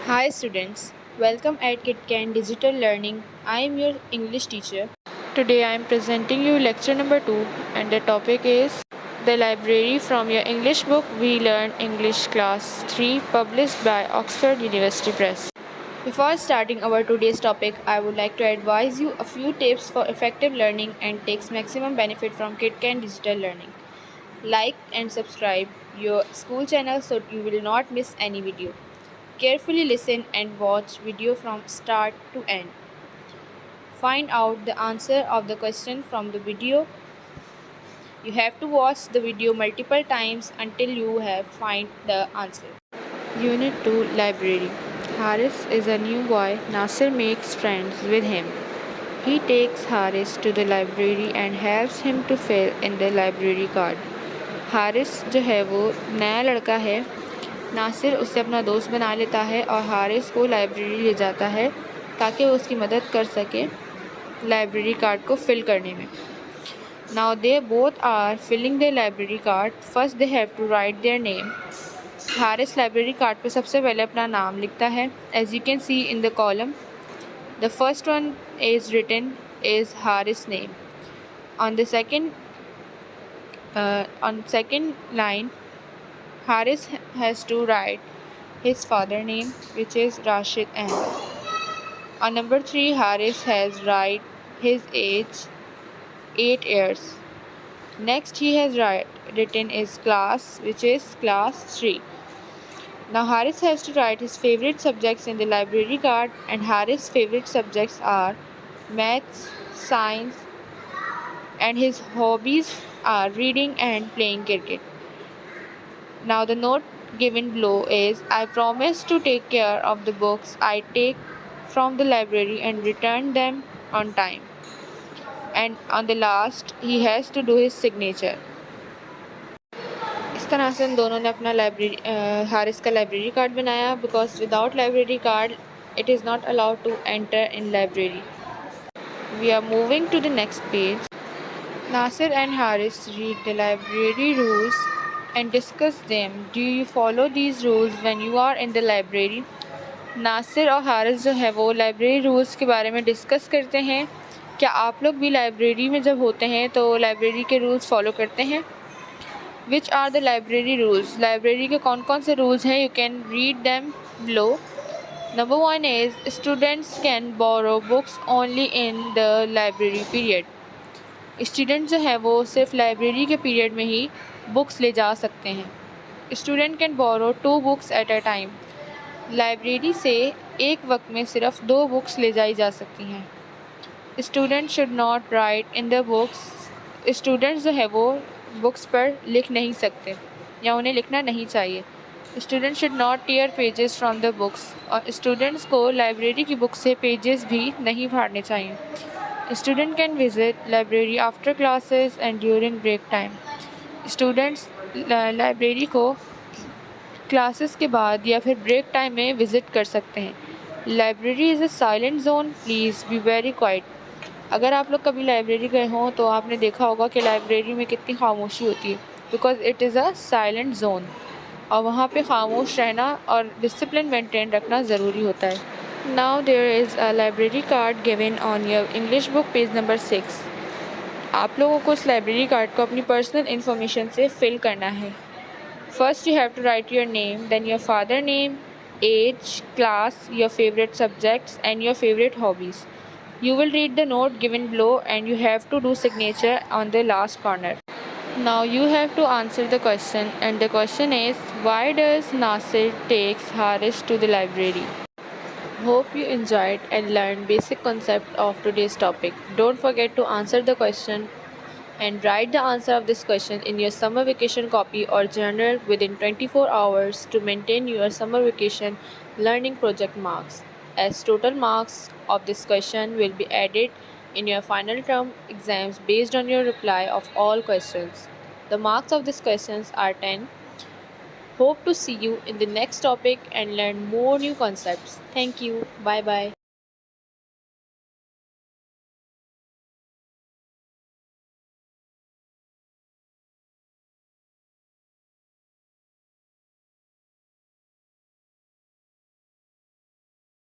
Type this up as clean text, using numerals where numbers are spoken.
Hi students, welcome at KitCan Digital Learning. I am your English teacher. Today I am presenting you lecture number 2 and the topic is The Library from your English book We Learn English Class 3 published by Oxford University Press. Before starting our today's topic, I would like to advise you a few tips for effective learning and takes maximum benefit from KitCan Digital Learning. Like and subscribe your school channel so you will not miss any video. Carefully listen and watch video from start to end. Find out the answer of the question from the video. You have to watch the video multiple times until you have find the answer. Unit 2 Library. Haris is a new boy. Nasir makes friends with him. He takes Haris to the library and helps him to fill in the library card. Haris जो है वो नया लड़का है। नासिर उससे अपना दोस्त बना लेता है और हारिस को लाइब्रेरी ले जाता है ताकि वो उसकी मदद कर सके लाइब्रेरी कार्ड को फिल करने में। Now they both are filling the library card. First they have to write their name. Haris library card पे सबसे पहले अपना नाम लिखता है। As you can see in the column the first one is written is Haris name. On the second line, Haris has to write his father name, which is Rashid Ahmed. On number 3, Haris has write his age, 8 years. Next, he has written his class, which is class 3. Now, Haris has to write his favorite subjects in the library card, and Haris' favorite subjects are maths, science, and his hobbies are reading and playing cricket. Now the note given below is I promise to take care of the books I take from the library and return them on time. And on the last he has to do his signature. इस तरह से इन दोनों ने अपना हारिस का library card बनाया because without library card it is not allowed to enter in library. We are moving to the next page. Nasir and Haris read the library rules and discuss them. Do you follow these rules when you are in the library? Nasir और हारिस जो है वो library rules के बारे में discuss करते हैं। क्या आप लोग भी लाइब्रेरी में जब होते हैं तो लाइब्रेरी के रूल्स फॉलो करते हैं? Which are the library rules? Library के कौन कौन से रूल्स हैं? You can read them below. Number 1 is students can borrow books only in the library period. Student जो है वो सिर्फ लाइब्रेरी के पीरियड में ही बुक्स ले जा सकते हैं. Student can borrow 2 books at a time. Library से एक वक्त में सिर्फ 2 बुक्स ले जाई जा सकती हैं. Student should not right in the books. Students जो है वो बुक्स पर लिख नहीं सकते या उन्हें लिखना नहीं चाहिए. Student should not tier pages from the books. और स्टूडेंट्स को लाइब्रेरी की बुक से पेजेस भी नहीं फाड़ने चाहिए. Student can visit library after classes and during break time. Students library को क्लासेस के बाद या फिर ब्रेक टाइम में विज़िट कर सकते हैं. Library is a silent zone. Please be very quite. अगर आप लोग कभी लाइब्रेरी गए हों तो आपने देखा होगा कि लाइब्रेरी में कितनी खामोशी होती है because it is a silent zone और वहाँ पे खामोश रहना और डिसिप्लिन मेंटेन रखना ज़रूरी होता है. Now there is a library card given on your English book page number 6. आप लोगों को इस लाइब्रेरी कार्ड को अपनी पर्सनल इन्फॉर्मेशन से फिल करना है. First you have to write your name, then your father name, age, class, your favourite subjects and your favourite hobbies. You will read the note given below and you have to do signature on the last corner. Now you have to answer the question and the question is why does Nasir takes Haris to the library? Hope you enjoyed and learned basic concept of today's topic. Don't forget to answer the question and write the answer of this question in your summer vacation copy or journal within 24 hours to maintain your summer vacation learning project marks, as total marks of this question will be added in your final term exams based on your reply of all questions. The marks of these questions are 10. Hope to see you in the next topic and learn more new concepts. Thank you. Bye bye.